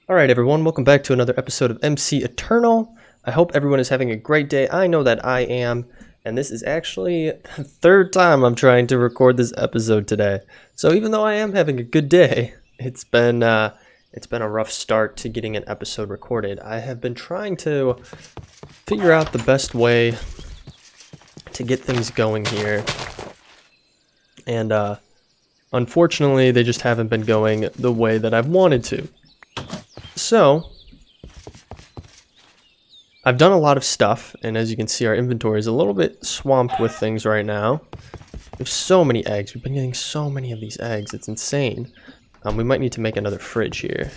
Alright everyone, welcome back to another episode of MC Eternal. I hope everyone is having a great day. I know that I am, and this is actually the third time I'm trying to record this episode today. So even though I am having a good day, it's been a rough start to getting an episode recorded. I have been trying to figure out the best way to get things going here. And unfortunately, they just haven't been going the way that I've wanted to. So, I've done a lot of stuff, and as you can see, our inventory is a little bit swamped with things right now. There's so many eggs. We've been getting so many of these eggs. It's insane. We might need to make another fridge here.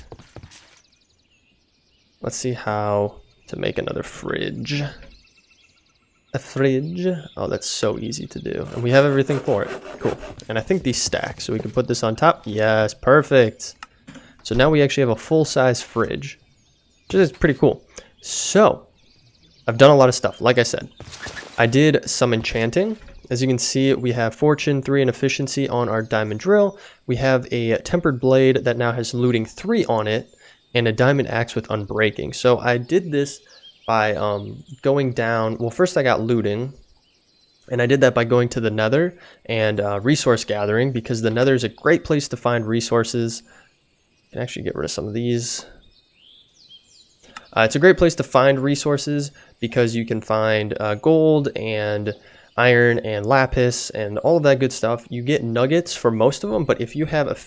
Let's see how to make another fridge. A fridge? Oh, that's so easy to do. And we have everything for it. Cool. And I think these stack, so we can put this on top. Yes, perfect. So now we actually have a full-size fridge, which is pretty cool. So, I've done a lot of stuff. Like I said, I did some enchanting. As you can see, we have Fortune 3 and Efficiency on our diamond drill. We have a tempered blade that now has looting 3 on it, and a diamond axe with unbreaking. So I did this by going down. Well, first I got looting, and I did that by going to the Nether and resource gathering, because the Nether is a great place to find resources. I can actually get rid of some of these. It's a great place to find resources because you can find gold and iron and lapis and all of that good stuff. You get nuggets for most of them, but if you have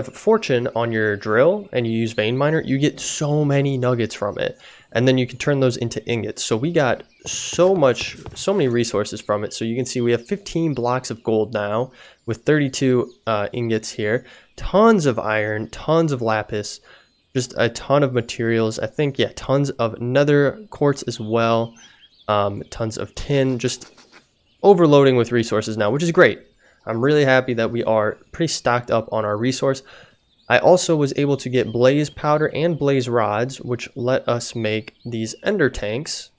fortune on your drill and you use vein miner, you get so many nuggets from it, and then you can turn those into ingots. So we got so many resources from it. So you can see we have 15 blocks of gold now with 32 ingots here, tons of iron, tons of lapis, just a ton of materials. I think, yeah, tons of nether quartz as well, tons of tin, just overloading with resources now, which is great. I'm really happy that we are pretty stocked up on our resource. I also was able to get blaze powder and blaze rods, which let us make these ender tanks,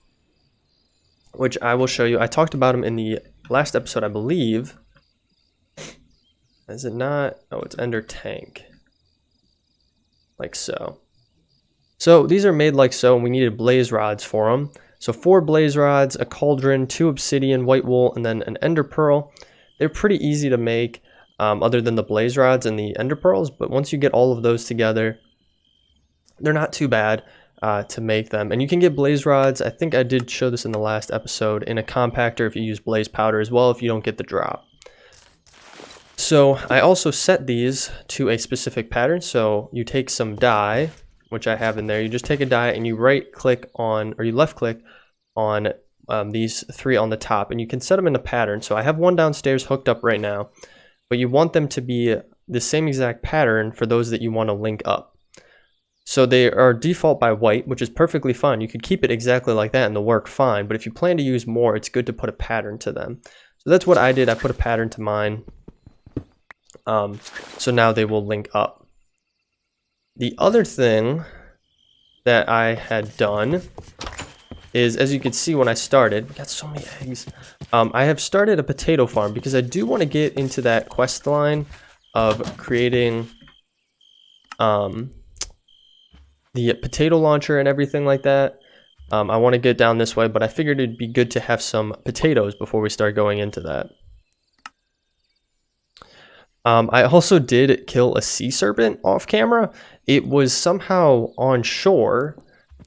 which I will show you. I talked about them in the last episode, I believe. Is it not? Oh, it's ender tank. Like so. So these are made like so, and we needed blaze rods for them. So 4 blaze rods, a cauldron, 2 obsidian, white wool, and then an ender pearl. They're pretty easy to make, other than the blaze rods and the ender pearls, but once you get all of those together, they're not too bad to make them. And you can get blaze rods, I think I did show this in the last episode, in a compactor if you use blaze powder as well, if you don't get the drop. So I also set these to a specific pattern. So you take some dye, which I have in there. You just take a dye and you right click on, or you left click on these 3 on the top, and you can set them in a pattern. So I have one downstairs hooked up right now, but you want them to be the same exact pattern for those that you want to link up. So they are default by white, which is perfectly fine. You could keep it exactly like that and they'll work fine. But if you plan to use more, it's good to put a pattern to them. So that's what I did. I put a pattern to mine. So now they will link up. The other thing that I had done is, as you can see when I started, we got so many eggs. I have started a potato farm because I do want to get into that quest line of creating the potato launcher and everything like that. I want to get down this way, but I figured it'd be good to have some potatoes before we start going into that. I also did kill a sea serpent off camera. It was somehow on shore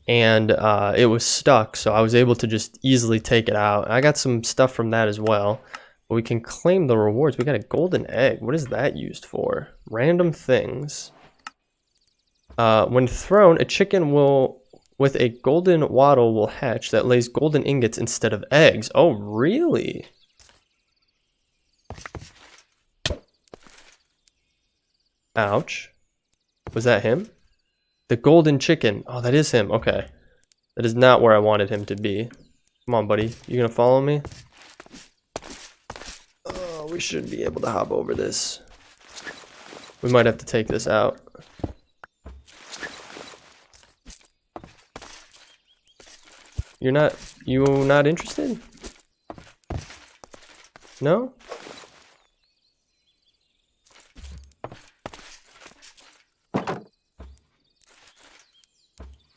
and it was stuck, so I was able to just easily take it out. I got some stuff from that as well. But we can claim the rewards. We got a golden egg. What is that used for? Random things. When thrown, a chicken with a golden wattle will hatch that lays golden ingots instead of eggs. Oh, really? Ouch. Was that him? The golden chicken. Oh, that is him. Okay. That is not where I wanted him to be. Come on, buddy. You gonna follow me? Oh, we should be able to hop over this. We might have to take this out. You not interested? No?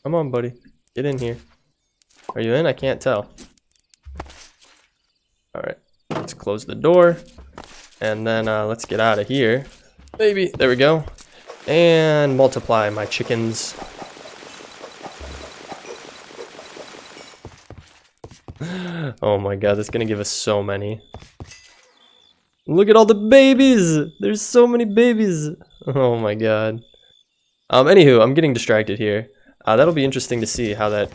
Come on, buddy. Get in here. Are you in? I can't tell. Alright. Let's close the door. And then let's get out of here. Baby. There we go. And multiply my chickens. Oh my god, that's gonna give us so many. Look at all the babies! There's so many babies! Oh my god. Anywho, I'm getting distracted here. That'll be interesting to see how that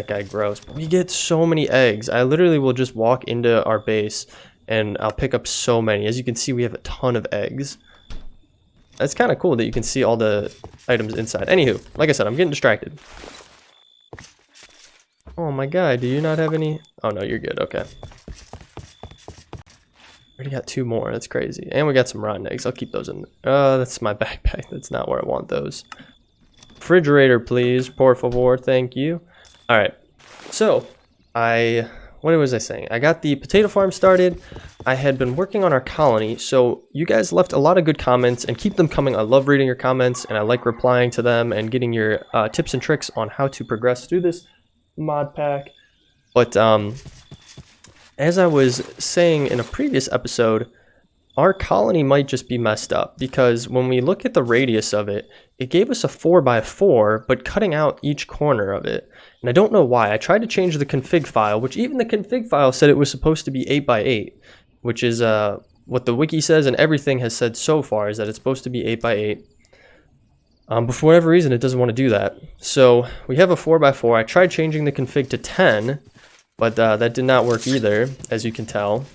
guy grows. But we get so many eggs. I literally will just walk into our base and I'll pick up so many. As you can see, we have a ton of eggs. That's kind of cool that you can see all the items inside. Anywho, like I said, I'm getting distracted. Oh my god, do you not have any? Oh no, you're good, okay. Already got 2 more, that's crazy. And we got some rotten eggs, I'll keep those in. That's my backpack, that's not where I want those. Refrigerator, please, por favor, thank you. Alright, so, what was I saying? I got the potato farm started. I had been working on our colony, so you guys left a lot of good comments, and keep them coming. I love reading your comments, and I like replying to them and getting your tips and tricks on how to progress through this mod pack. But as I was saying in a previous episode, our colony might just be messed up, because when we look at the radius of it, it gave us a 4x4, but cutting out each corner of it. And I don't know why. I tried to change the config file, which even the config file said it was supposed to be 8x8, which is what the wiki says, and everything has said so far is that it's supposed to be 8x8. But for whatever reason, it doesn't want to do that. So we have a 4x4. I tried changing the config to 10, but that did not work either, as you can tell.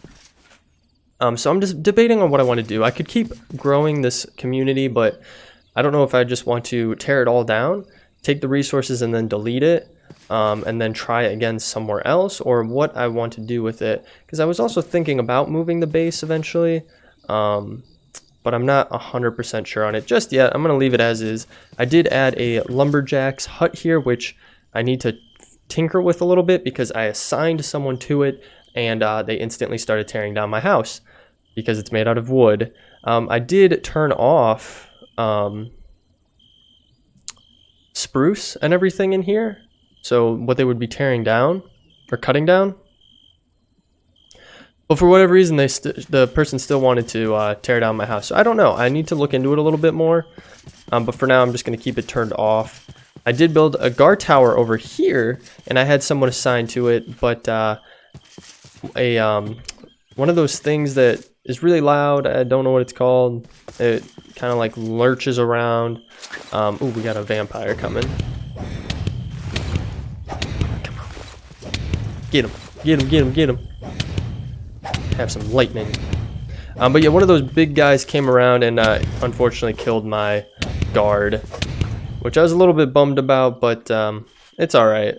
So I'm just debating on what I want to do. I could keep growing this community, but I don't know if I just want to tear it all down, take the resources and then delete it, and then try it again somewhere else, or what I want to do with it. Because I was also thinking about moving the base eventually, but I'm not 100% sure on it just yet. I'm going to leave it as is. I did add a lumberjack's hut here, which I need to tinker with a little bit because I assigned someone to it, and they instantly started tearing down my house because it's made out of wood. I did turn off spruce and everything in here, so what they would be tearing down or cutting down. But for whatever reason, the person still wanted to tear down my house. So I don't know. I need to look into it a little bit more. But for now, I'm just going to keep it turned off. I did build a guard tower over here, and I had someone assigned to it, but one of those things that is really loud, I don't know what it's called. It kind of like lurches around. Ooh, we got a vampire coming. Come on. Get him, get him, get him, get him. Have some lightning. But yeah, one of those big guys came around and unfortunately killed my guard, which I was a little bit bummed about, but it's alright.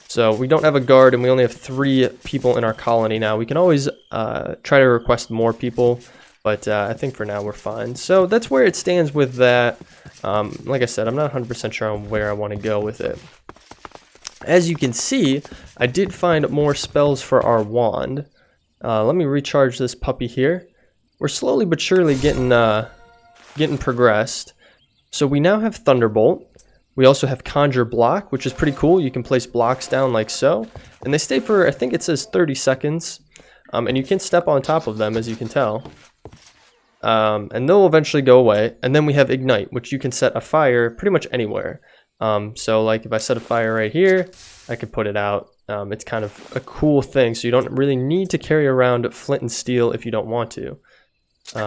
So we don't have a guard, and we only have 3 people in our colony now. We can always try to request more people, but I think for now we're fine. So that's where it stands with that. Like I said, I'm not 100% sure on where I want to go with it. As you can see, I did find more spells for our wand. Let me recharge this puppy here. We're slowly but surely getting progressed. So we now have Thunderbolt. We also have Conjure Block, which is pretty cool. You can place blocks down like so, and they stay for, I think it says 30 seconds. And you can step on top of them, as you can tell. And they'll eventually go away. And then we have Ignite, which you can set a fire pretty much anywhere. So like if I set a fire right here, I could put it out. It's kind of a cool thing, so you don't really need to carry around flint and steel if you don't want to.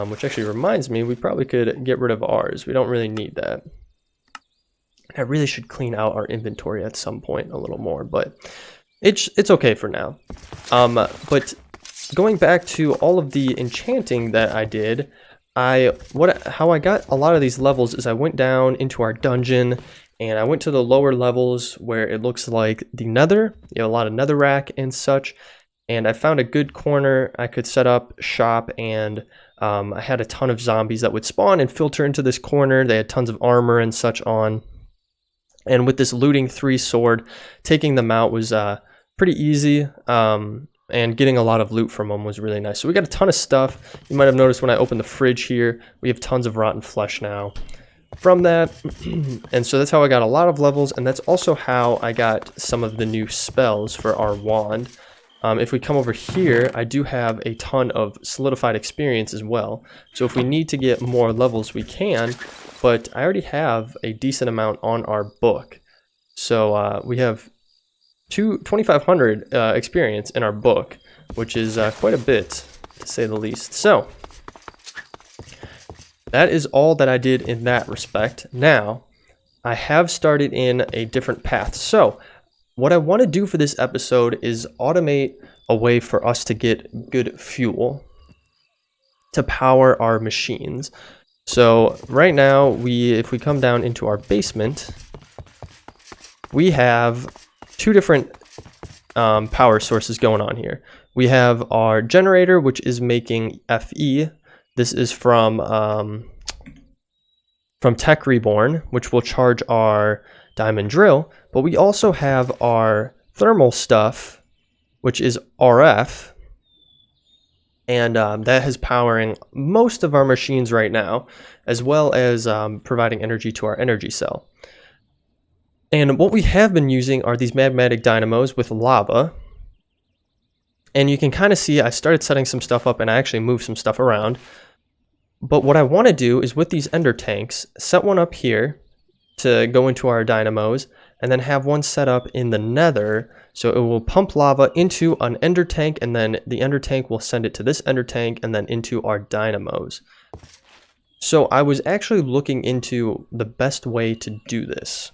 Which actually reminds me, we probably could get rid of ours. We don't really need that. I really should clean out our inventory at some point a little more, but it's okay for now. But going back to all of the enchanting that I did, how I got a lot of these levels is I went down into our dungeon, and I went to the lower levels where it looks like the nether, a lot of netherrack and such, and I found a good corner I could set up shop, and I had a ton of zombies that would spawn and filter into this corner. They had tons of armor and such on. And with this looting 3 sword, taking them out was pretty easy, and getting a lot of loot from them was really nice. So we got a ton of stuff. You might have noticed when I opened the fridge here, we have tons of rotten flesh now, from that. And so that's how I got a lot of levels, and that's also how I got some of the new spells for our wand. If we come over here, I do have a ton of solidified experience as well. So if we need to get more levels, we can, but I already have a decent amount on our book. So we have 2,500 experience in our book, which is quite a bit, to say the least. So that is all that I did in that respect. Now, I have started in a different path. So what I want to do for this episode is automate a way for us to get good fuel to power our machines. So right now, if we come down into our basement, we have two different power sources going on here. We have our generator, which is making Fe. This is from Tech Reborn, which will charge our diamond drill. But we also have our thermal stuff, which is RF, and that is powering most of our machines right now, as well as providing energy to our energy cell. And what we have been using are these magmatic dynamos with lava. And you can kind of see I started setting some stuff up, and I actually moved some stuff around. But what I want to do is with these ender tanks, set one up here to go into our dynamos, and then have one set up in the nether, so it will pump lava into an ender tank, and then the ender tank will send it to this ender tank and then into our dynamos. So I was actually looking into the best way to do this,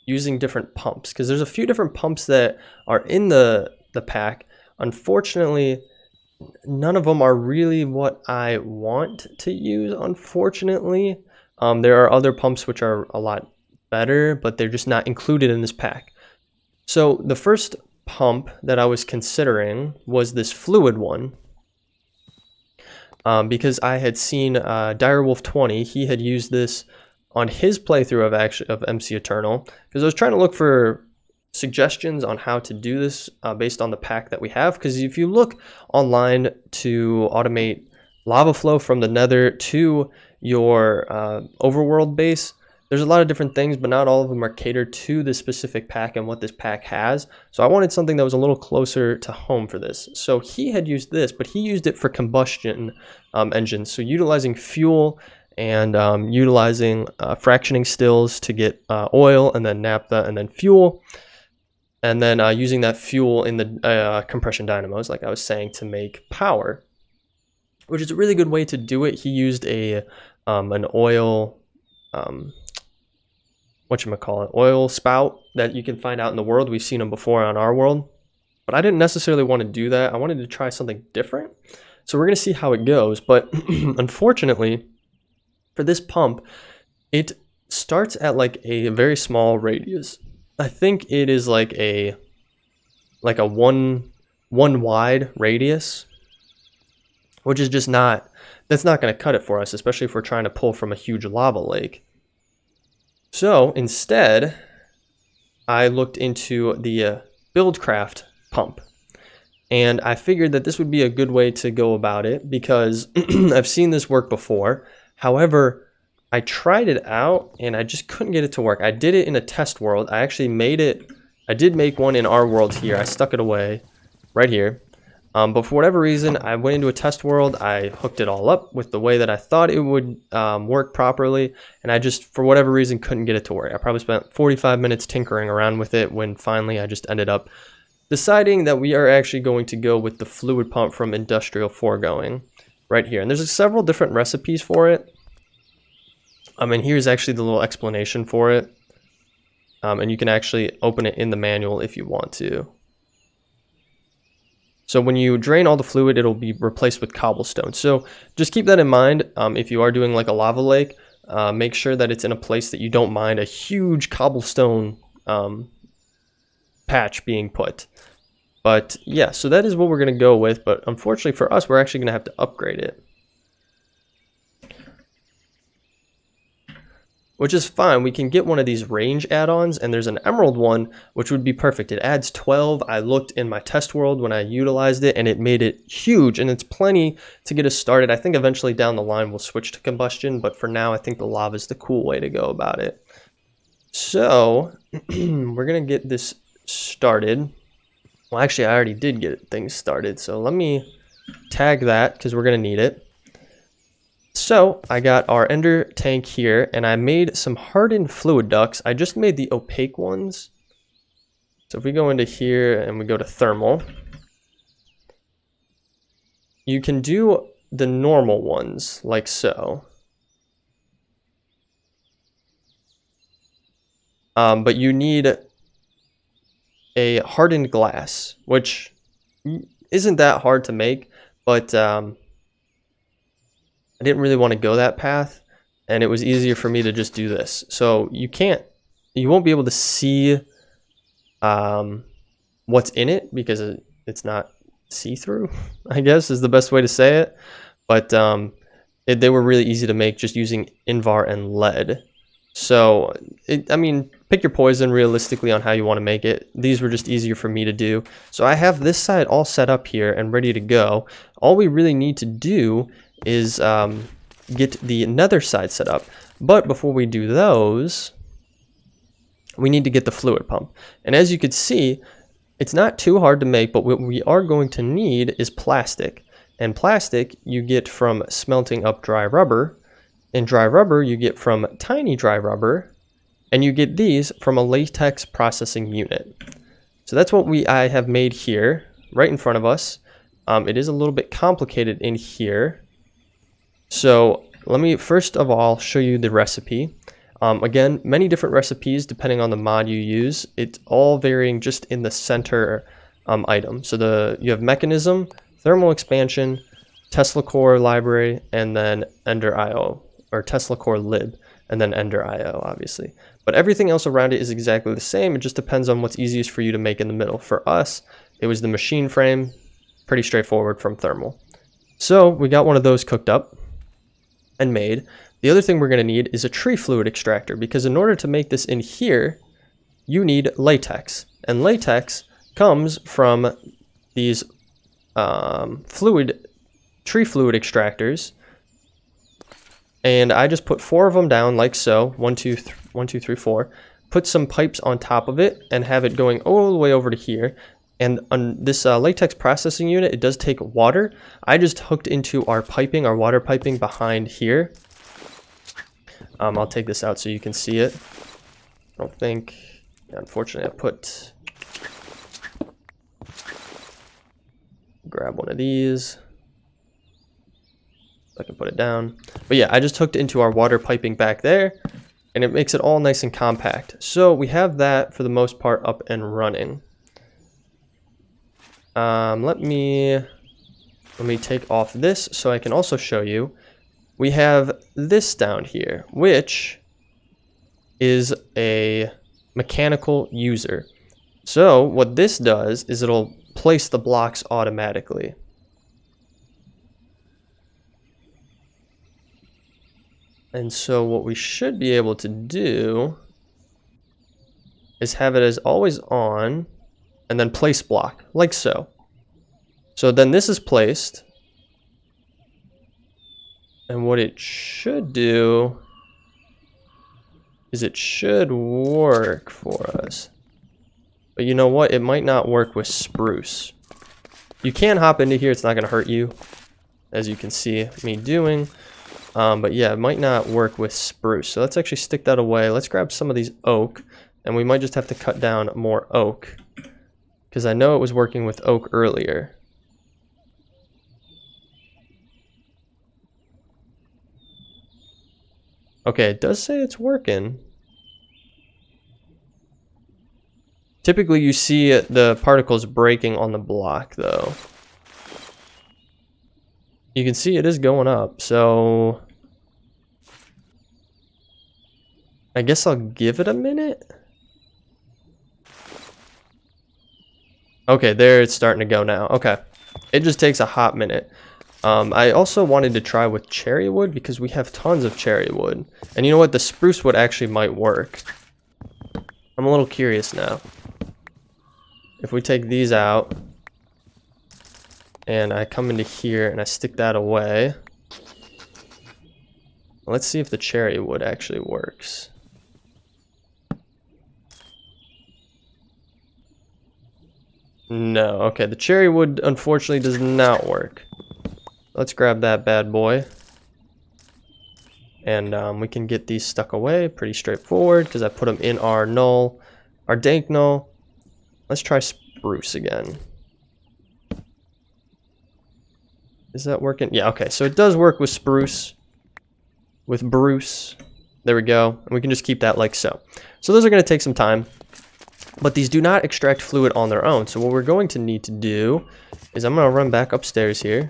using different pumps, because there's a few different pumps that are in the pack. Unfortunately, none of them are really what I want to use, unfortunately. There are other pumps which are a lot better, but they're just not included in this pack. So the first pump that I was considering was this fluid one, because I had seen Direwolf20, he had used this on his playthrough of MC Eternal, because I was trying to look for suggestions on how to do this based on the pack that we have. Because if you look online to automate lava flow from the nether to your overworld base, there's a lot of different things, but not all of them are catered to this specific pack and what this pack has. So I wanted something that was a little closer to home for this. So he had used this, but he used it for combustion engines, so utilizing fuel and utilizing fractioning stills to get oil, and then naphtha, and then fuel, and then using that fuel in the compression dynamos, like I was saying, to make power, which is a really good way to do it. He used an oil, oil spout that you can find out in the world. We've seen them before on our world, but I didn't necessarily want to do that. I wanted to try something different. So we're going to see how it goes. But unfortunately, for this pump, it starts at like a very small radius. I think it is like a one wide radius, which is just that's not going to cut it for us, especially if we're trying to pull from a huge lava lake. So instead, I looked into the Buildcraft pump, and I figured that this would be a good way to go about it, because I've seen this work before. However, I tried it out and I just couldn't get it to work. I did it in a test world. I actually made it. I did make one in our world here. I stuck it away right here. But for whatever reason, I went into a test world. I hooked it all up with the way that I thought it would work properly. And I just, for whatever reason, couldn't get it to work. I probably spent 45 minutes tinkering around with it, when finally I just ended up deciding that we are actually going to go with the fluid pump from Industrial Foregoing right here. And there's several different recipes for it. And here's actually the little explanation for it. And you can actually open it in the manual if you want to. So when you drain all the fluid, it'll be replaced with cobblestone. So just keep that in mind. If you are doing like a lava lake, make sure that it's in a place that you don't mind a huge cobblestone patch being put. But yeah, so that is what we're going to go with. But unfortunately for us, we're actually going to have to upgrade it. which is fine. We can get one of these range add-ons, and there's an emerald one, which would be perfect. It adds 12. I looked in my test world when I utilized it, and it made it huge, and it's plenty to get us started. I think eventually down the line we'll switch to combustion, but for now I think the lava is the cool way to go about it. So we're gonna get this started. Well, actually I already did get things started, so let me tag that because we're gonna need it. So I got our ender tank here, and I made some hardened fluid ducts. I just made the opaque ones. So if we go into here and we go to thermal, you can do the normal ones like so. But you need a hardened glass, which isn't that hard to make, but I didn't really want to go that path, and it was easier for me to just do this. So you won't be able to see what's in it because it's not see-through, I guess is the best way to say it. But they were really easy to make just using Invar and lead. So, I mean, pick your poison realistically on how you want to make it. These were just easier for me to do. So I have this side all set up here and ready to go. All we really need to do is get the nether side set up. But before we do those, we need to get the fluid pump. And as you can see, it's not too hard to make, but what we are going to need is plastic. And plastic you get from smelting up dry rubber. And dry rubber you get from tiny dry rubber, and you get these from a latex processing unit. So that's what I have made here right in front of us. It is a little bit complicated in here, so let me first of all show you the recipe. Again, many different recipes depending on the mod you use. It's all varying just in the center item. So you have mechanism, thermal expansion, Tesla core library, and then Ender IO. Or Tesla core lib, and then Ender IO, obviously. But everything else around it is exactly the same. It just depends on what's easiest for you to make in the middle. For us, it was the machine frame, pretty straightforward from thermal. So we got one of those cooked up and made. The other thing we're going to need is a tree fluid extractor, because in order to make this in here, you need latex. And latex comes from these tree fluid extractors. And I just put 4 of them down like so, 1, 2, 3, 4. Put some pipes on top of it and have it going all the way over to here. And on this latex processing unit, it does take water. I just hooked into our piping, our water piping behind here. I'll take this out so you can see it. I don't think, unfortunately, grab one of these. I can put it down. But yeah, I just hooked into our water piping back there, and it makes it all nice and compact. So we have that for the most part up and running. Let me take off this so I can also show you. We have this down here, which is a mechanical user. So what this does is it'll place the blocks automatically. And so what we should be able to do is have it as always on and then place block like so. So then this is placed, and what it should do is it should work for us. But you know what? It might not work with spruce. You can hop into here. It's not going to hurt you, as you can see me doing. But yeah, it might not work with spruce. So let's actually stick that away. Let's grab some of these oak, and we might just have to cut down more oak, because I know it was working with oak earlier. Okay, it does say it's working. Typically you see the particles breaking on the block though. You can see it is going up, so I guess I'll give it a minute. Okay, there it's starting to go now. Okay, it just takes a hot minute. I also wanted to try with cherry wood because we have tons of cherry wood. And you know what? The spruce wood actually might work. I'm a little curious now. If we take these out and I come into here and I stick that away. Let's see if the cherry wood actually works. No, okay, the cherry wood unfortunately does not work. Let's grab that bad boy. And we can get these stuck away, pretty straightforward, because I put them in our null, our dank null. Let's try spruce again. Is that working? Yeah, okay, so it does work with spruce. With Bruce. There we go. And we can just keep that like so. So those are going to take some time. But these do not extract fluid on their own. So what we're going to need to do is I'm going to run back upstairs here.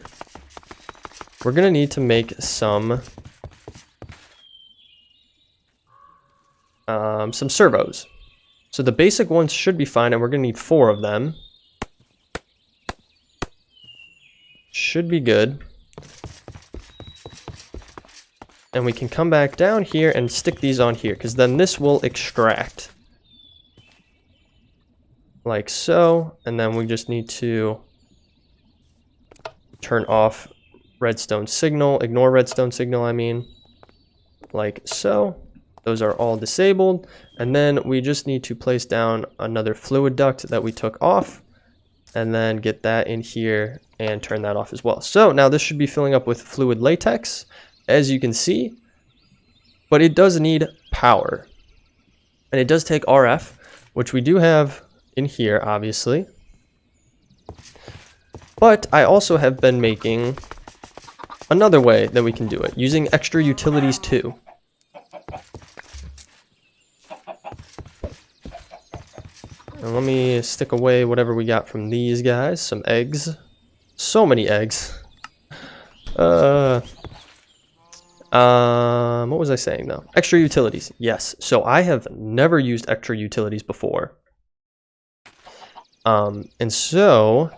We're going to need to make some servos. So the basic ones should be fine, and we're going to need 4 of them. Should be good. And we can come back down here and stick these on here, because then this will extract. Like so. And then we just need to turn off redstone signal. Ignore redstone signal, I mean. Like so. Those are all disabled. And then we just need to place down another fluid duct that we took off. And then get that in here and turn that off as well. So now this should be filling up with fluid latex, as you can see. But it does need power. And it does take RF, which we do have in here, obviously. But I also have been making another way that we can do it, using extra utilities too. And let me stick away whatever we got from these guys. Some eggs. So many eggs. What was I saying though? Extra utilities. Yes. So I have never used extra utilities before. And so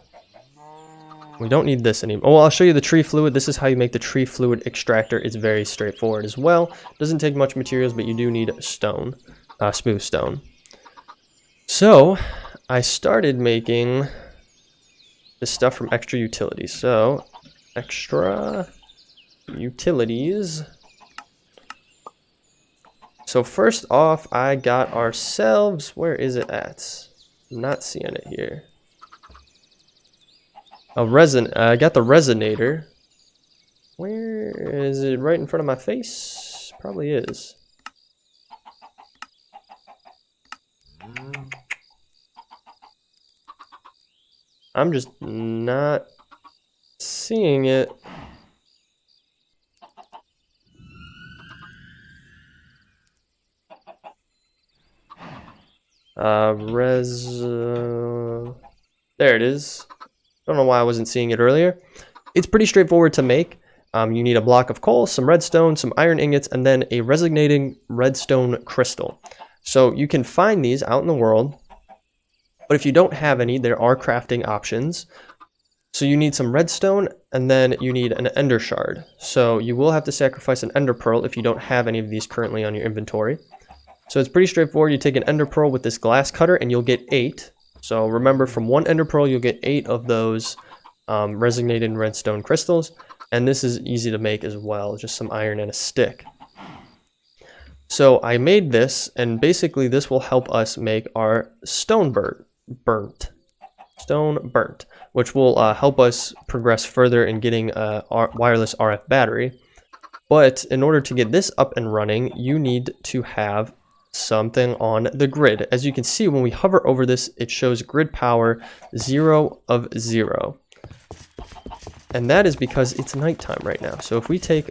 we don't need this anymore. Oh, well, I'll show you the tree fluid. This is how you make the tree fluid extractor. It's very straightforward as well. Doesn't take much materials, but you do need stone, smooth stone. So I started making this stuff from extra utilities. So extra utilities. So first off, I got ourselves, where is it at? I'm not seeing it here. A resin. I got the resonator. Where is it? Right in front of my face? Probably is. I'm just not seeing it. There it is. Don't know why I wasn't seeing it earlier. It's pretty straightforward to make. You need a block of coal, some redstone, some iron ingots, and then a resonating redstone crystal. So you can find these out in the world, but if you don't have any, there are crafting options. So you need some redstone, and then you need an ender shard. So you will have to sacrifice an ender pearl if you don't have any of these currently on your inventory. So it's pretty straightforward. You take an ender pearl with this glass cutter, and you'll get 8. So remember, from 1 ender pearl, you'll get 8 of those resonating redstone crystals. And this is easy to make as well, just some iron and a stick. So I made this, and basically this will help us make our stone burnt, which will help us progress further in getting a wireless RF battery. But in order to get this up and running, you need to have something on the grid. As you can see, when we hover over this, it shows grid power 0 of 0. And that is because it's nighttime right now. So if we take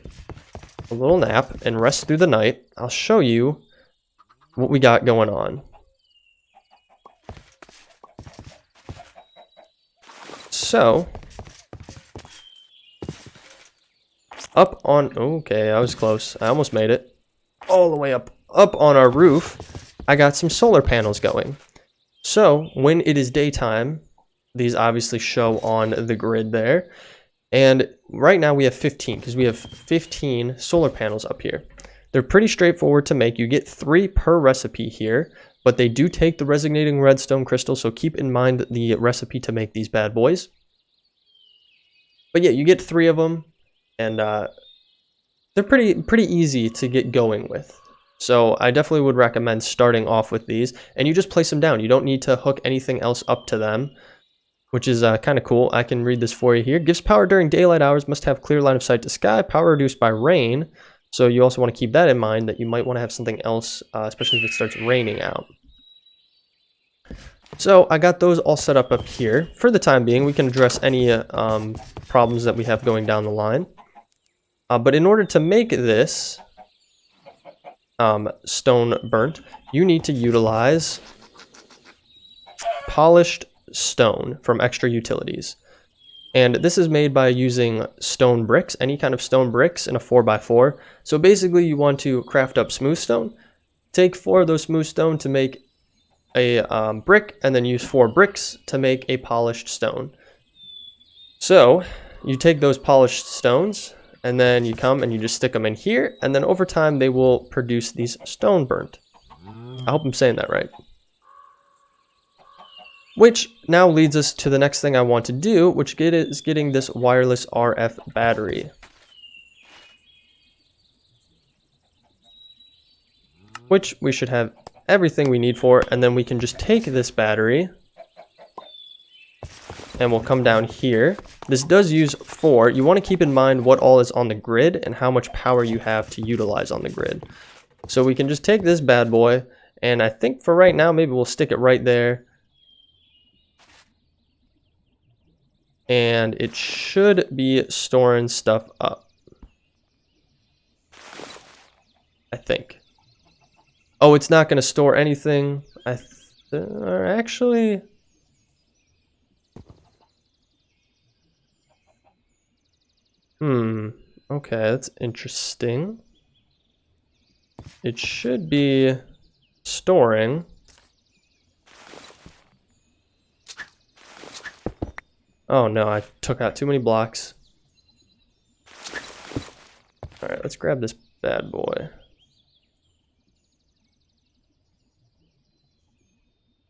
a little nap and rest through the night, I'll show you what we got going on. So, up on, okay, I was close. I almost made it. All the way up on our roof, I got some solar panels going. So when it is daytime, these obviously show on the grid there. And right now we have 15 because we have 15 solar panels up here. They're pretty straightforward to make. You get 3 per recipe here, but they do take the resonating redstone crystal, so keep in mind the recipe to make these bad boys. But yeah, you get 3 of them, and they're pretty easy to get going with. So I definitely would recommend starting off with these, and you just place them down. You don't need to hook anything else up to them, which is kind of cool. I can read this for you here. Gives power during daylight hours, must have clear line of sight to sky, power reduced by rain. So you also want to keep that in mind, that you might want to have something else, especially if it starts raining out. So I got those all set up here. For the time being, we can address any problems that we have going down the line. But in order to make this stone burnt, you need to utilize polished stone from extra utilities. And this is made by using stone bricks, any kind of stone bricks in a 4x4. So basically you want to craft up smooth stone, take 4 of those smooth stone to make a brick, and then use 4 bricks to make a polished stone. So you take those polished stones, and then you come and you just stick them in here, and then over time they will produce these stone burnt. I hope I'm saying that right. Which now leads us to the next thing I want to do, which is getting this wireless RF battery. Which we should have everything we need for, and then we can just take this battery and we'll come down here. This does use 4. You want to keep in mind what all is on the grid and how much power you have to utilize on the grid. So we can just take this bad boy, and I think for right now maybe we'll stick it right there. And it should be storing stuff up, I think. Oh, it's not going to store anything. Or actually, okay, that's interesting. It should be storing. Oh no, I took out too many blocks. Alright, let's grab this bad boy.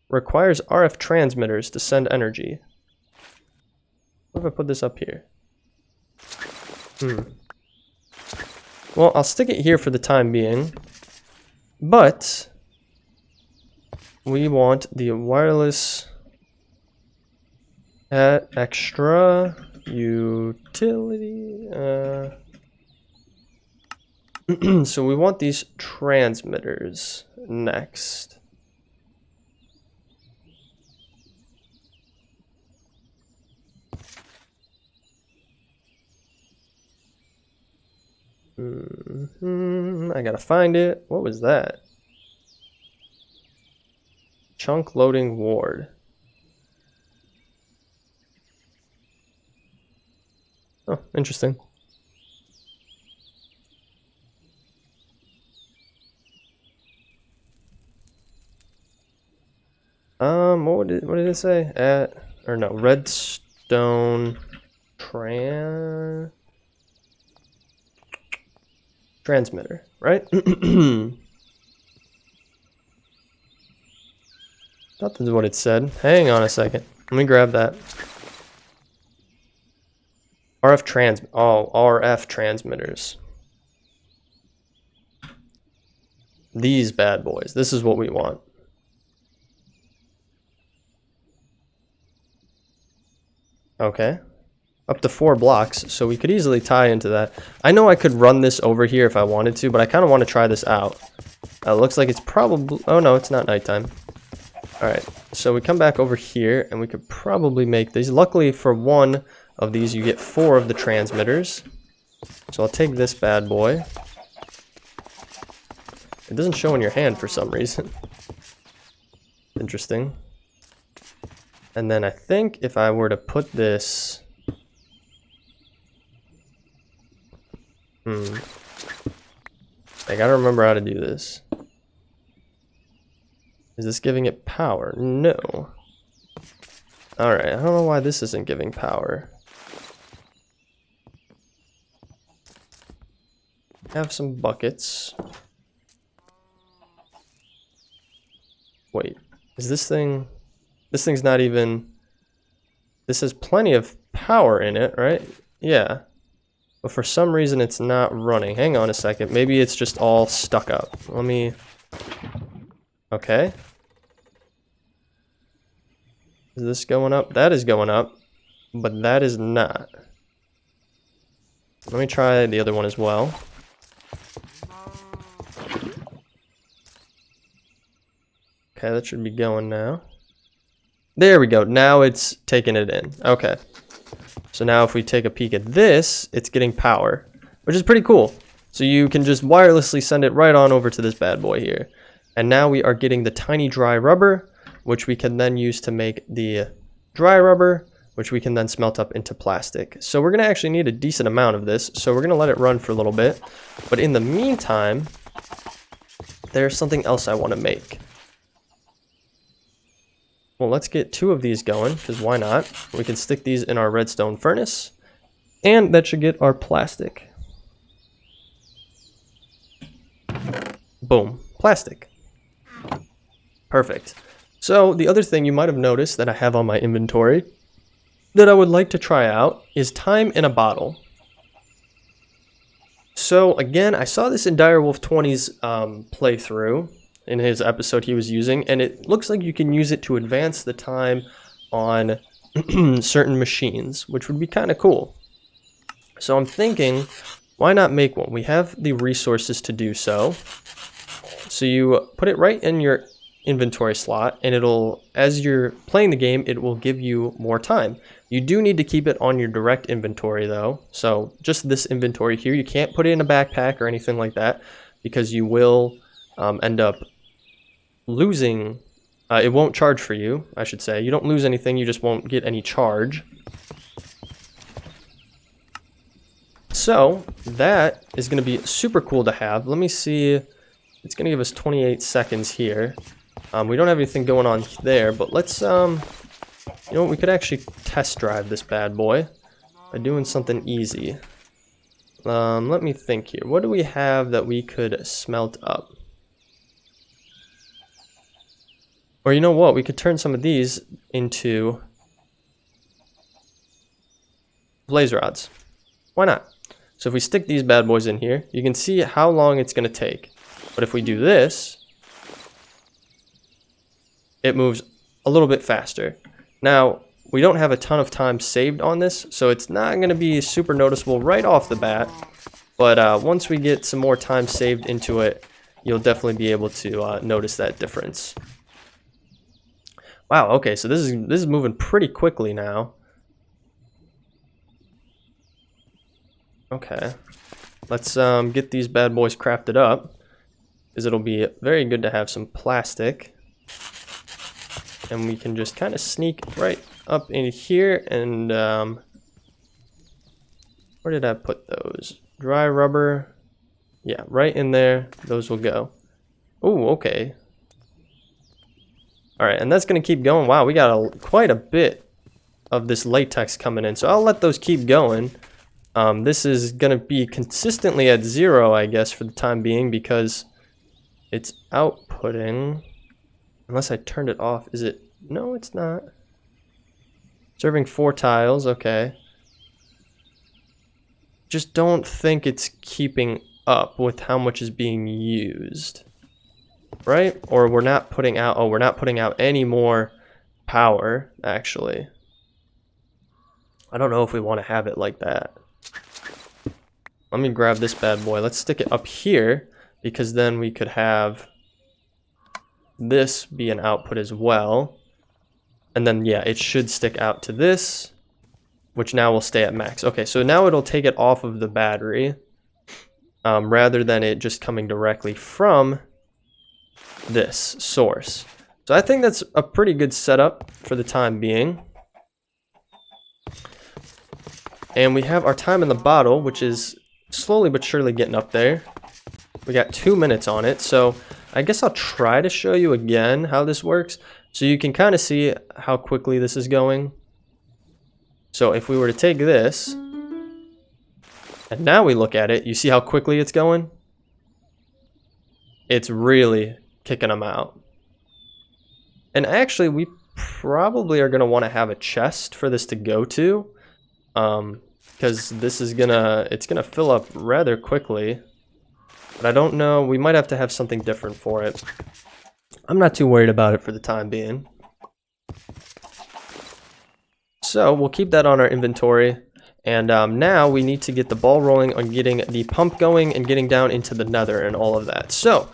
Requires RF transmitters to send energy. What if I put this up here? Well, I'll stick it here for the time being. But we want the wireless at extra utility. So we want these transmitters next. I gotta find it. What was that? Chunk loading ward. Oh, interesting. What did it say? Redstone transmitter, right? Thought this is what it said. Hang on a second. Let me grab that. RF transmitters. These bad boys. This is what we want. Okay. Up to 4 blocks, so we could easily tie into that. I know I could run this over here if I wanted to, but I kind of want to try this out. Looks like it's probably... Oh no, it's not nighttime. Alright, so we come back over here, and we could probably make these. Luckily for one of these, you get 4 of the transmitters. So I'll take this bad boy. It doesn't show in your hand for some reason. Interesting. And then I think if I were to put this... I gotta remember how to do this. Is this giving it power? No. Alright, I don't know why this isn't giving power. have some buckets. Wait, is this thing... This thing's not even... This has plenty of power in it, right? Yeah. But for some reason it's not running. Hang on a second. Maybe it's just all stuck up. Let me... Okay. Is this going up? That is going up. But that is not. Let me try the other one as well. Okay, that should be going now. There we go. Now it's taking it in. Okay. So now if we take a peek at this, it's getting power, which is pretty cool. So you can just wirelessly send it right on over to this bad boy here. And now we are getting the tiny dry rubber, which we can then use to make the dry rubber, which we can then smelt up into plastic. So we're going to actually need a decent amount of this. So we're going to let it run for a little bit. But in the meantime, there's something else I want to make. Well, let's get 2 of these going, because why not? We can stick these in our redstone furnace, and that should get our plastic. Boom, plastic. Perfect. So the other thing you might have noticed that I have on my inventory that I would like to try out is time in a bottle. So again, I saw this in Direwolf 20's playthrough. In his episode he was using, and it looks like you can use it to advance the time on certain machines, which would be kind of cool. So I'm thinking, why not make one? We have the resources to do so. So you put it right in your inventory slot, and it'll, as you're playing the game, it will give you more time. You do need to keep it on your direct inventory though. So just this inventory here, you can't put it in a backpack or anything like that, because you will end up losing. It won't charge for you, I should say. You don't lose anything, you just won't get any charge. So that is going to be super cool to have. Let me see. It's going to give us 28 seconds here. We don't have anything going on there, but let's, you know what, we could actually test drive this bad boy by doing something easy. Let me think here. What do we have that we could smelt up? Or you know what, we could turn some of these into blaze rods. Why not? So if we stick these bad boys in here, you can see how long it's going to take. But if we do this, it moves a little bit faster. Now, we don't have a ton of time saved on this, so it's not going to be super noticeable right off the bat. But once we get some more time saved into it, you'll definitely be able to notice that difference. Wow, okay, so this is moving pretty quickly now. Okay, let's get these bad boys crafted up, because it'll be very good to have some plastic. And we can just kind of sneak right up in here, and where did I put those? Dry rubber. Yeah, right in there. Those will go. Oh, okay. All right, and that's going to keep going. Wow, we got quite a bit of this latex coming in, so I'll let those keep going. This is going to be consistently at 0, I guess, for the time being, because it's outputting. Unless I turned it off. Is it? No, it's not. Serving 4 tiles. Okay. Just don't think it's keeping up with how much is being used. Right? Or we're not putting out. Oh, we're not putting out any more power, actually. I don't know if we want to have it like that. Let me grab this bad boy. Let's stick it up here, because then we could have this be an output as well. And then, yeah, it should stick out to this, which now will stay at max. Okay, so now it'll take it off of the battery, rather than it just coming directly from this source. So I think that's a pretty good setup for the time being. And we have our time in the bottle, which is slowly but surely getting up there. We got 2 minutes on it, so I guess I'll try to show you again how this works, so you can kind of see how quickly this is going. So if we were to take this, And now we look at it, you see how quickly it's going? It's really kicking them out. And actually, we probably are going to want to have a chest for this to go to. Because this is it's gonna fill up rather quickly. But I don't know, we might have to have something different for it. I'm not too worried about it for the time being. So we'll keep that on our inventory. And now we need to get the ball rolling on getting the pump going and getting down into the nether and all of that. So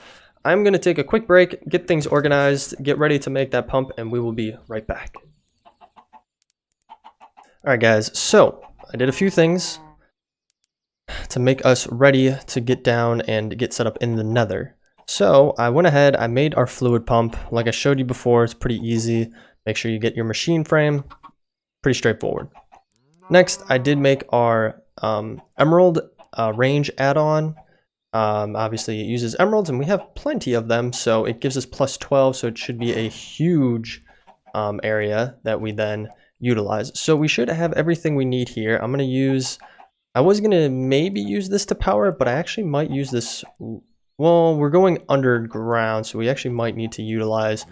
I'm going to take a quick break, get things organized, get ready to make that pump, and we will be right back. Alright guys, so I did a few things to make us ready to get down and get set up in the nether. So I went ahead, I made our fluid pump. Like I showed you before, it's pretty easy. Make sure you get your machine frame. Pretty straightforward. Next, I did make our emerald range add-on. Obviously, it uses emeralds, and we have plenty of them, so it gives us plus 12, so it should be a huge area that we then utilize. So we should have everything we need here. I'm going to use... I was going to maybe use this to power it, but I actually might use this... Well, we're going underground, so we actually might need to utilize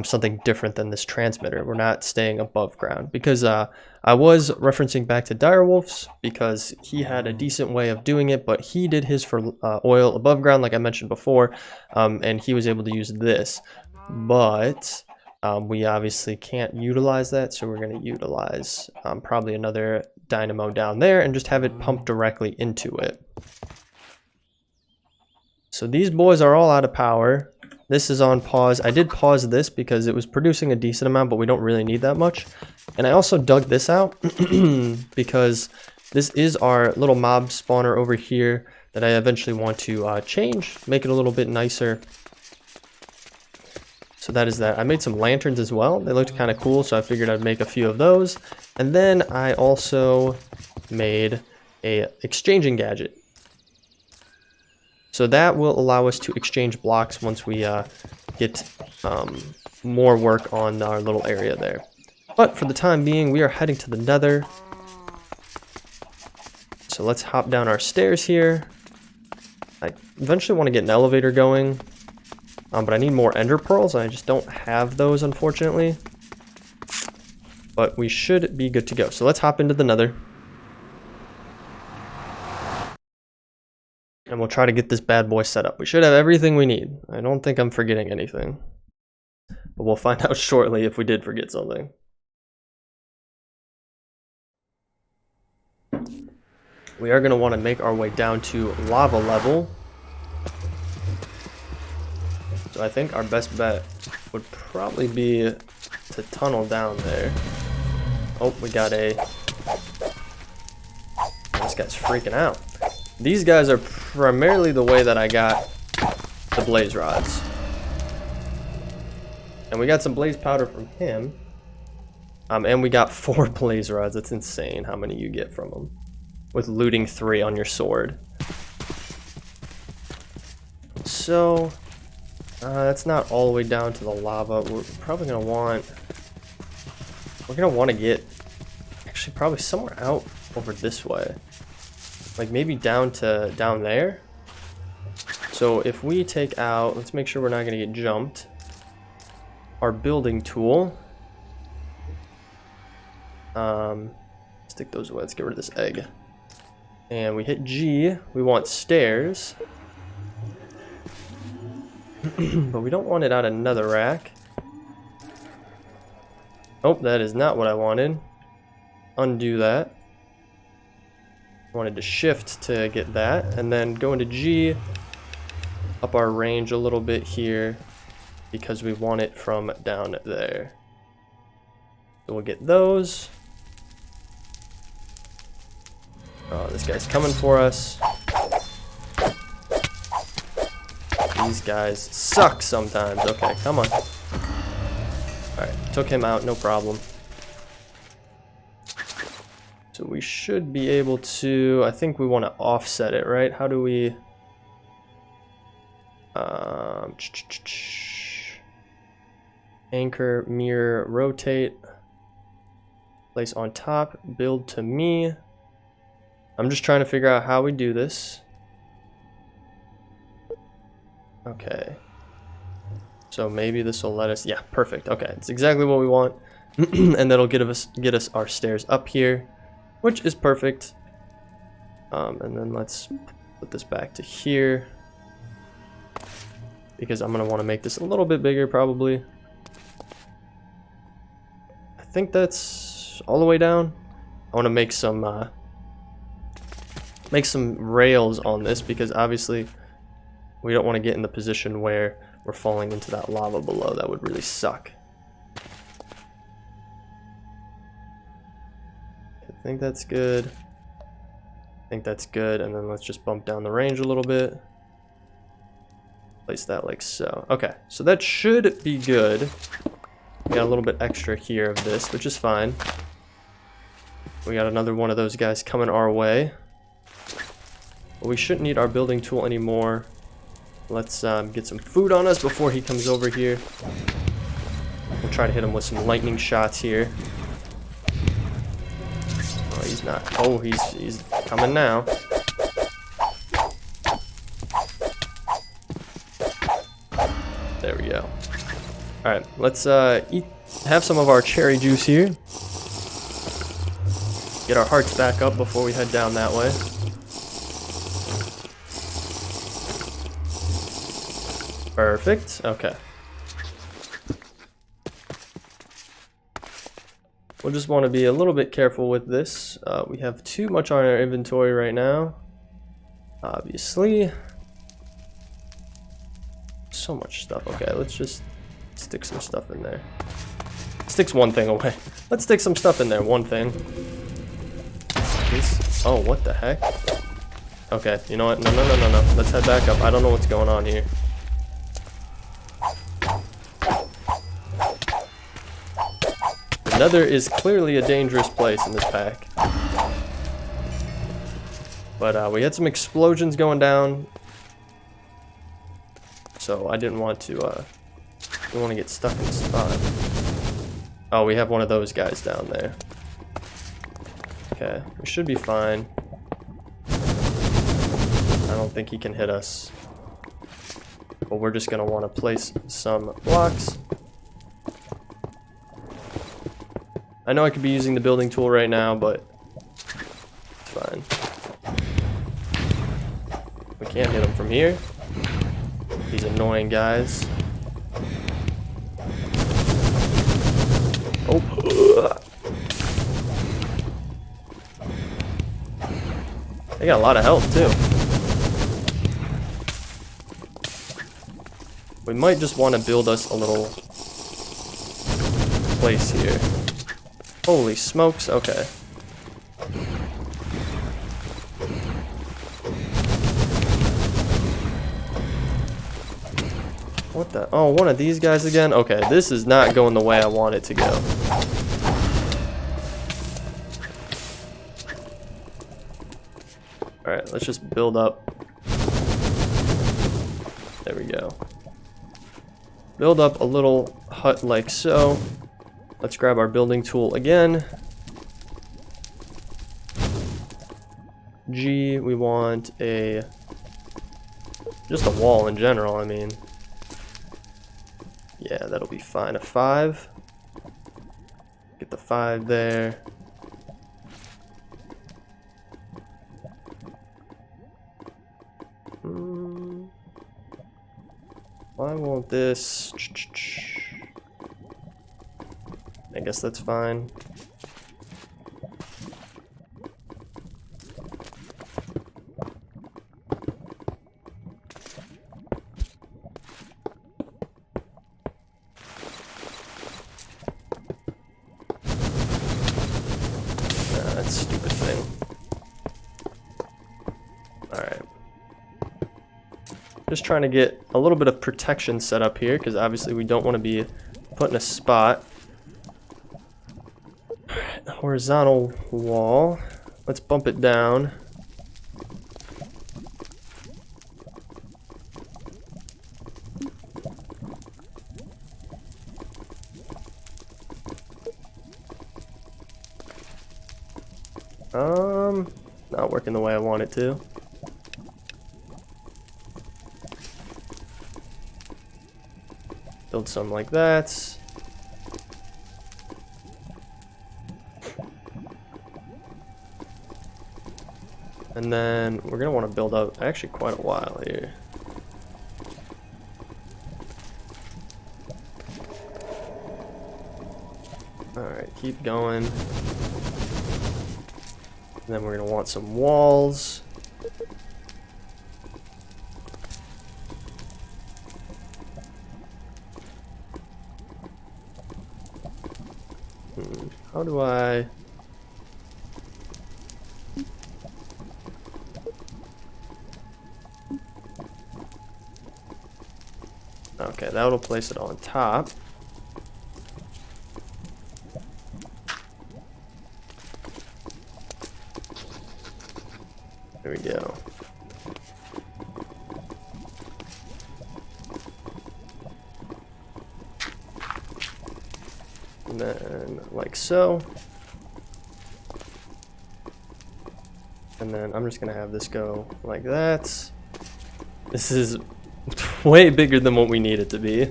something different than this transmitter. We're not staying above ground because I was referencing back to Direwolf's because he had a decent way of doing it, but he did his for oil above ground, like I mentioned before, and he was able to use this. But we obviously can't utilize that, so we're going to utilize probably another dynamo down there and just have it pump directly into it. So these boys are all out of power. This is on pause. I did pause this because it was producing a decent amount, but we don't really need that much. And I also dug this out because this is our little mob spawner over here that I eventually want to change, make it a little bit nicer. So that is that. I made some lanterns as well. They looked kind of cool, so I figured I'd make a few of those. And then I also made a exchanging gadget. So that will allow us to exchange blocks once we get more work on our little area there. But for the time being, we are heading to the nether. So let's hop down our stairs here. I eventually want to get an elevator going, but I need more ender pearls. I just don't have those, unfortunately. But we should be good to go. So let's hop into the nether. And we'll try to get this bad boy set up. We should have everything we need. I don't think I'm forgetting anything. But we'll find out shortly if we did forget something. We are going to want to make our way down to lava level. So I think our best bet would probably be to tunnel down there. Oh, we got a... This guy's freaking out. These guys are primarily the way that I got the blaze rods. And we got some blaze powder from him. And we got 4 blaze rods. That's insane how many you get from them. With looting 3 on your sword. So, that's not all the way down to the lava. We're probably going to want... We're going to want to get... Actually, probably somewhere out over this way. Like maybe down there. So if we take out, let's make sure we're not going to get jumped. Our building tool. Stick those away. Let's get rid of this egg. And we hit G. We want stairs. But we don't want it out of another rack. Oh, that is not what I wanted. Undo that. Wanted to shift to get that, and then go into G, up our range a little bit here, because we want it from down there. So we'll get those. Oh, this guy's coming for us. These guys suck sometimes. Okay, come on. Alright, took him out, no problem. So we should be able to, I think we want to offset it, right? How do we... Anchor, mirror, rotate. Place on top, build to me. I'm just trying to figure out how we do this. Okay. So maybe this will let us, yeah, perfect. Okay, it's exactly what we want. And that'll get us our stairs up here, which is perfect. And then let's put this back to here, because I'm gonna want to make this a little bit bigger probably. I think that's all the way down. I want to make some rails on this, because obviously we don't want to get in the position where we're falling into that lava below. That would really suck. I think that's good. I think that's good. And then let's just bump down the range a little bit. Place that like so. Okay, so that should be good. We got a little bit extra here of this, which is fine. We got another one of those guys coming our way. But we shouldn't need our building tool anymore. Let's get some food on us before he comes over here. We'll try to hit him with some lightning shots here. Oh, he's not. Oh, he's coming now. There we go. All right, let's have some of our cherry juice here. Get our hearts back up before we head down that way. Perfect. Okay. We'll just want to be a little bit careful with this. We have too much on our inventory right now. Obviously. So much stuff. Okay, let's just stick some stuff in there. Sticks one thing away. Let's stick some stuff in there. One thing. Oh, what the heck? Okay, you know what? No. Let's head back up. I don't know what's going on here. The Nether is clearly a dangerous place in this pack. But we had some explosions going down. So I didn't want to, we want to get stuck in the spot. Oh, we have one of those guys down there. Okay, we should be fine. I don't think he can hit us. But we're just going to want to place some blocks. I know I could be using the building tool right now, but it's fine. We can't hit him from here. These annoying guys. Oh. They got a lot of health too. We might just want to build us a little place here. Holy smokes, okay. What the? Oh, one of these guys again? Okay, this is not going the way I want it to go. Alright, let's just build up. There we go. Build up a little hut like so. Let's grab our building tool again. G, we want just a wall in general, I mean. Yeah, that'll be fine. A 5. Get the 5 there. Why won't this? I guess that's fine. That stupid thing. Alright. Just trying to get a little bit of protection set up here, because obviously we don't want to be put in a spot. Horizontal wall. Let's bump it down. Not working the way I want it to. Build some like that. And then we're gonna want to build up actually quite a while here. Alright, keep going. And then we're gonna want some walls. How do I... Okay, that'll place it on top. There we go. And then like so. And then I'm just gonna have this go like that. This is way bigger than what we need it to be.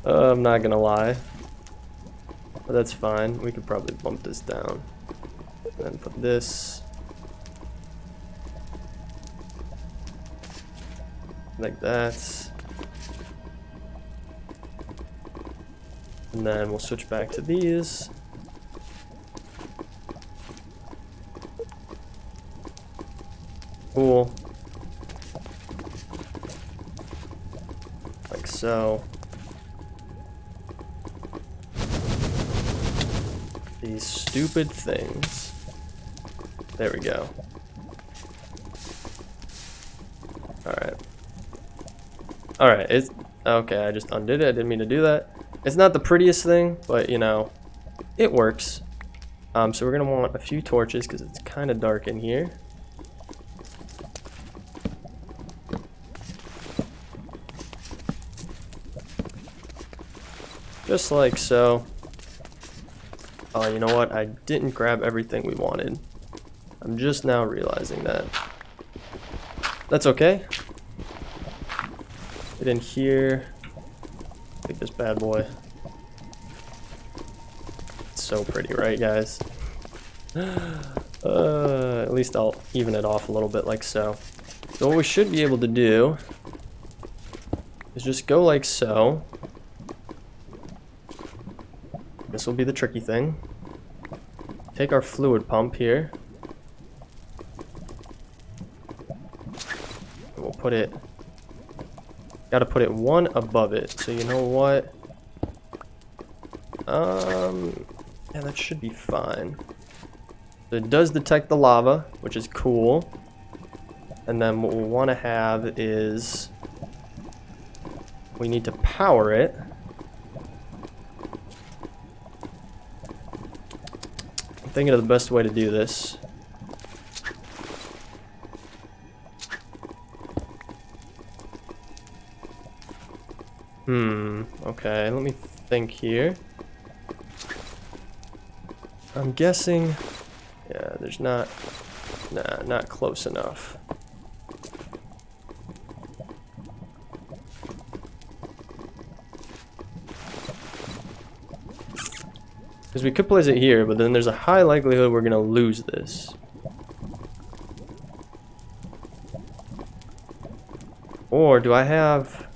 I'm not gonna lie. But that's fine. We could probably bump this down. And then put this like that. And then we'll switch back to these. Cool. Like so. These stupid things. There we go. Alright. Alright, it's okay, I just undid it. I didn't mean to do that. It's not the prettiest thing, but you know, it works. So we're gonna want a few torches because it's kind of dark in here. Just like so. Oh, you know what? I didn't grab everything we wanted. I'm just now realizing that. That's okay. Get in here. Take this bad boy. It's so pretty, right, guys? At least I'll even it off a little bit like so. So what we should be able to do is just go like so. This will be the tricky thing. Take our fluid pump here. And we'll put it... Gotta put it one above it. So you know what? Yeah, that should be fine. So it does detect the lava, which is cool. And then what we'll want to have is... we need to power it. I'm thinking of the best way to do this. Okay, let me think here. I'm guessing... yeah, there's not... nah, not close enough. Because we could place it here, but then there's a high likelihood we're going to lose this. Or do I have...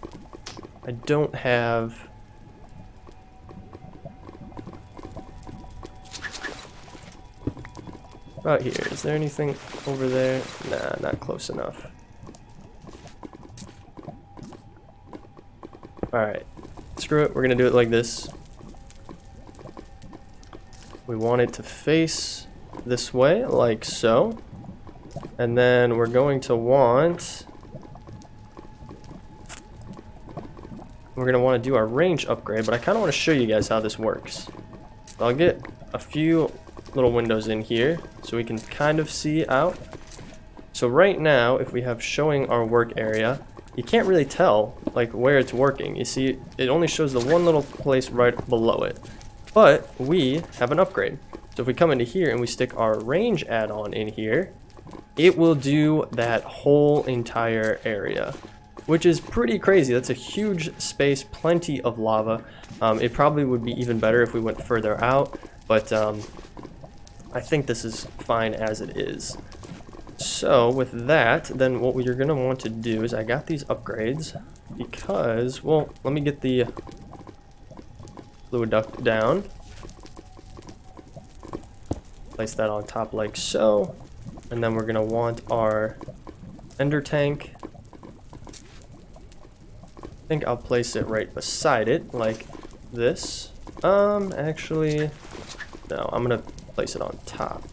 I don't have... about here. Is there anything over there? Nah, not close enough. Alright. Screw it. We're going to do it like this. We want it to face this way, like so. And then we're going to want... we're going to want to do our range upgrade, but I kind of want to show you guys how this works. I'll get a few little windows in here so we can kind of see out. So right now, if we have showing our work area, you can't really tell like where it's working. You see, it only shows the one little place right below it. But we have an upgrade. So if we come into here and we stick our range add-on in here, it will do that whole entire area, which is pretty crazy. That's a huge space, plenty of lava. It probably would be even better if we went further out, but I think this is fine as it is. So with that, then what you're going to want to do is, I got these upgrades because, well, let me get the fluid duct down. Place that on top like so. And then we're going to want our ender tank. I think I'll place it right beside it like this. Actually, no, I'm going to place it on top.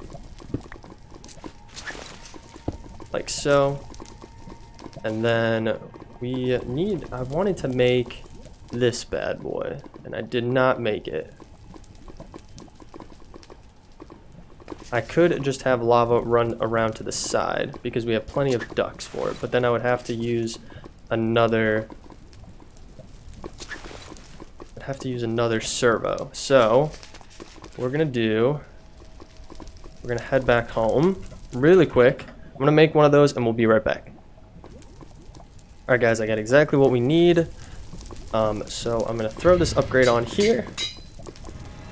Like so. And then I wanted to make this bad boy, and I did not make it. I could just have lava run around to the side because we have plenty of ducts for it, but then I would have to use another servo. So what we're gonna head back home really quick. I'm gonna make one of those and we'll be right back. Alright guys, I got exactly what we need. So I'm gonna throw this upgrade on here.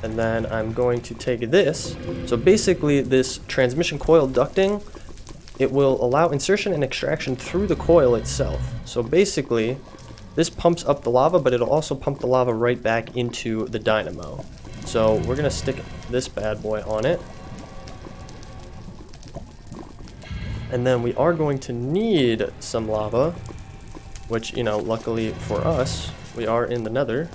And then I'm going to take this. So basically this transmission coil ducting, it will allow insertion and extraction through the coil itself. So basically this pumps up the lava, but it'll also pump the lava right back into the dynamo. So we're gonna stick this bad boy on it. And then we are going to need some lava, which, you know, luckily for us, we are in the Nether.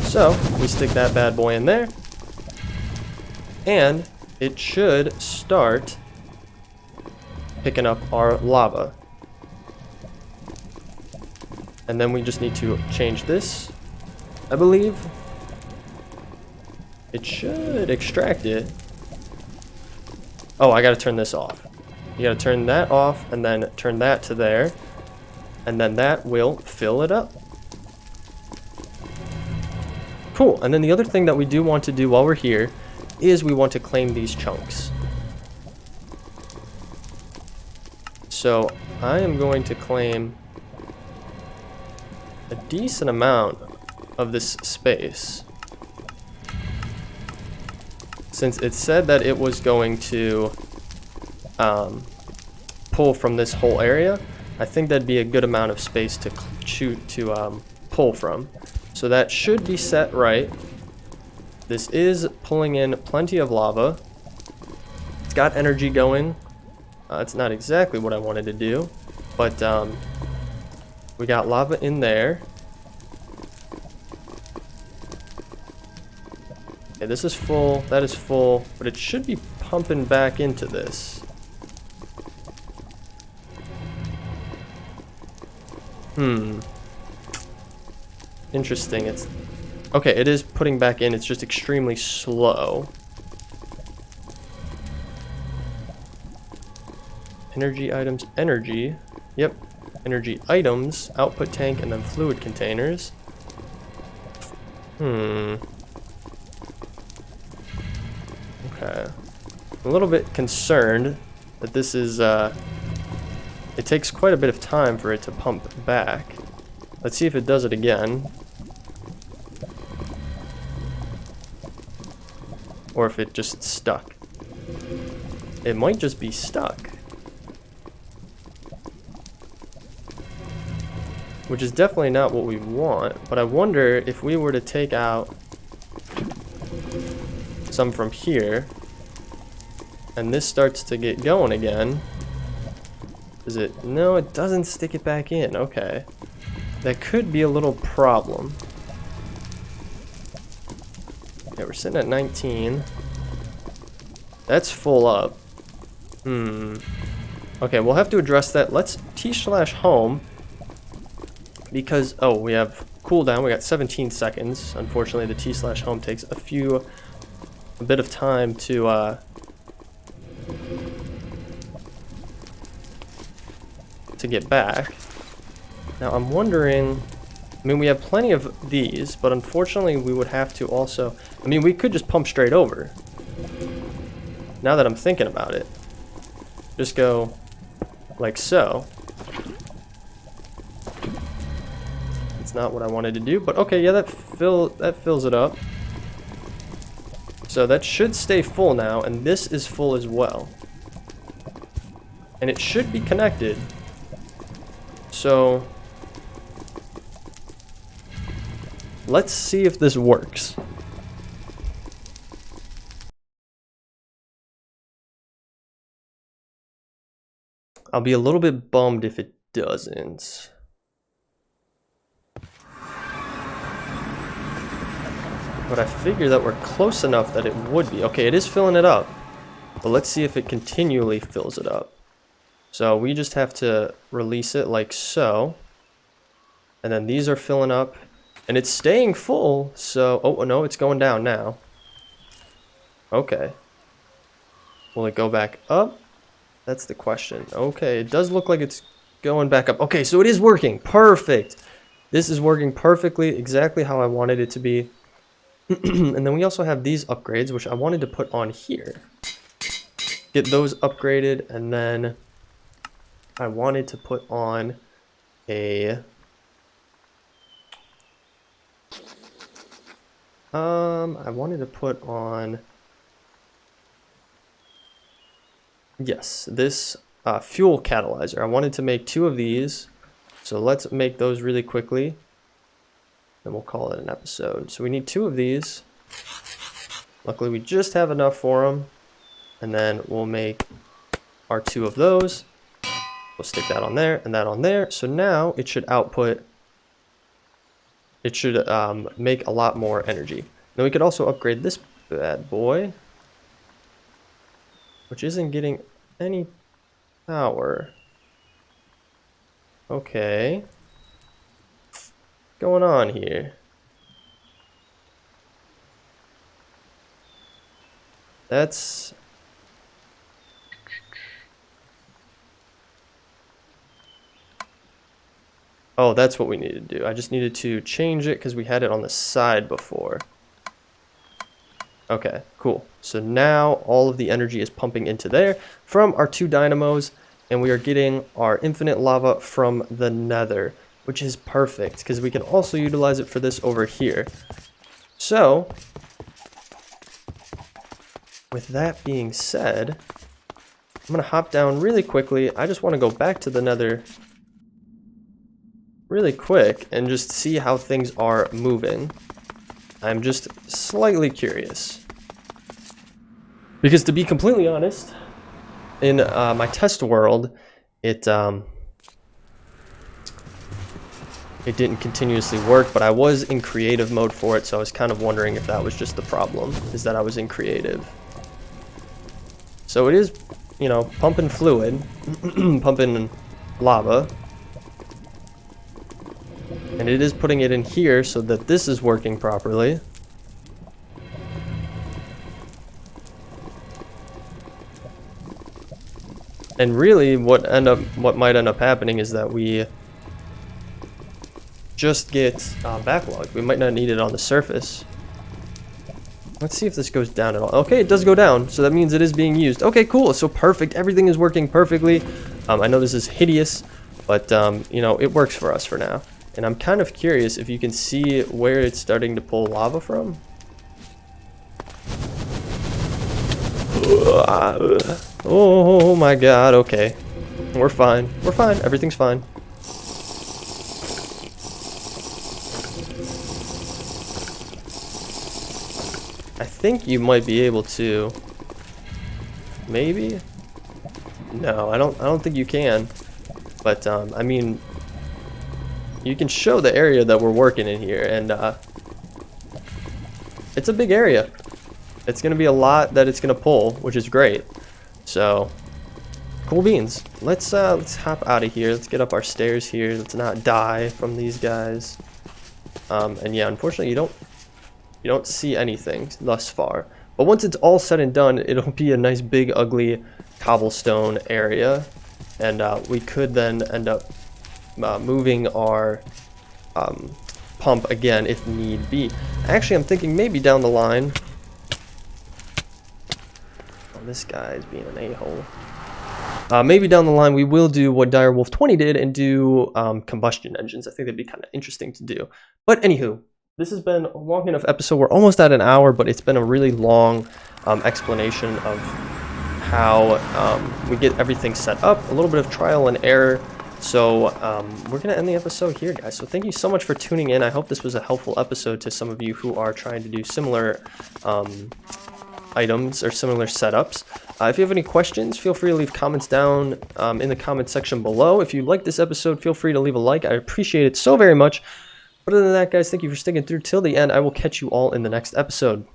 So we stick that bad boy in there, and it should start picking up our lava. And then we just need to change this, I believe. It should extract it. Oh, I gotta turn this off. You gotta turn that off and then turn that to there, and then that will fill it up. Cool. And then the other thing that we do want to do while we're here is we want to claim these chunks. So I am going to claim a decent amount of this space, since it said that it was going to pull from this whole area. I think that'd be a good amount of space to pull from. So that should be set right. This is pulling in plenty of lava. It's got energy going. It's not exactly what I wanted to do, but we got lava in there. Okay, this is full, that is full, but it should be pumping back into this. Interesting. It's okay, it is putting back in, it's just extremely slow. Energy items, energy. Yep. Energy items, output tank, and then fluid containers. Okay. I'm a little bit concerned that this is it takes quite a bit of time for it to pump back. Let's see if it does it again. Or if it just stuck. It might just be stuck. Which is definitely not what we want. But I wonder if we were to take out some from here, and this starts to get going again. Is it? No, it doesn't stick it back in. Okay. That could be a little problem. Yeah, we're sitting at 19. That's full up. Okay, we'll have to address that. Let's t/home. Because, oh, we have cooldown. We got 17 seconds. Unfortunately, the t/home takes a bit of time to get back. Now I'm wondering, I mean, we have plenty of these, but unfortunately we would have to also, I mean, we could just pump straight over. Now that I'm thinking about it. Just go like so. It's not what I wanted to do, but okay, yeah, that fills it up. So that should stay full now, and this is full as well. And it should be connected. So let's see if this works. I'll be a little bit bummed if it doesn't. But I figure that we're close enough that it would be. Okay, it is filling it up. But let's see if it continually fills it up. So we just have to release it like so. And then these are filling up. And it's staying full, so... Oh, no, it's going down now. Okay. Will it go back up? That's the question. Okay, it does look like it's going back up. Okay, so it is working. Perfect. This is working perfectly, exactly how I wanted it to be. And then we also have these upgrades, which I wanted to put on here. Get those upgraded, and then I wanted to put on a... I wanted to put on... Yes, this fuel catalyzer. I wanted to make 2 of these, so let's make those really quickly, and we'll call it an episode. So we need 2 of these. Luckily, we just have enough for them, and then we'll make our 2 of those. We'll stick that on there and that on there. So now it should output. It should make a lot more energy. Then we could also upgrade this bad boy, which isn't getting any power. Okay. What's going on here? That's... Oh, that's what we needed to do. I just needed to change it because we had it on the side before. Okay, cool. So now all of the energy is pumping into there from our 2 dynamos, and we are getting our infinite lava from the Nether, which is perfect because we can also utilize it for this over here. So, with that being said, I'm going to hop down really quickly. I just want to go back to the Nether really quick and just see how things are moving. I'm just slightly curious. Because to be completely honest, in my test world, it didn't continuously work, but I was in creative mode for it, so I was kind of wondering if that was just the problem, is that I was in creative. So it is, you know, pumping fluid, pumping lava. And it is putting it in here so that this is working properly. And really what might end up happening is that we just get backlogged. We might not need it on the surface. Let's see if this goes down at all. Okay, it does go down, so that means it is being used. Okay, cool. So perfect. Everything is working perfectly. I know this is hideous, but you know, it works for us for now. And I'm kind of curious if you can see where it's starting to pull lava from. Oh my god, okay. We're fine. We're fine. Everything's fine. I think you might be able to. Maybe? No, I don't think you can. But I mean, you can show the area that we're working in here, and it's a big area. It's gonna be a lot that it's gonna pull, which is great. So, cool beans. Let's hop out of here. Let's get up our stairs here. Let's not die from these guys. And yeah, unfortunately, you don't see anything thus far. But once it's all said and done, it'll be a nice big ugly cobblestone area, and we could then end up moving our pump again if need be. Actually, I'm thinking maybe down the line. Oh, this guy's being an a-hole. Maybe down the line we will do what Direwolf 20 did and do combustion engines. I think that'd be kind of interesting to do. But anywho, this has been a long enough episode. We're almost at an hour, but it's been a really long explanation of how we get everything set up, a little bit of trial and error. So we're going to end the episode here, guys. So thank you so much for tuning in. I hope this was a helpful episode to some of you who are trying to do similar items or similar setups. If you have any questions, feel free to leave comments down in the comment section below. If you like this episode, feel free to leave a like. I appreciate it so very much. But other than that, guys, thank you for sticking through till the end. I will catch you all in the next episode.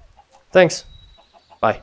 Thanks. Bye.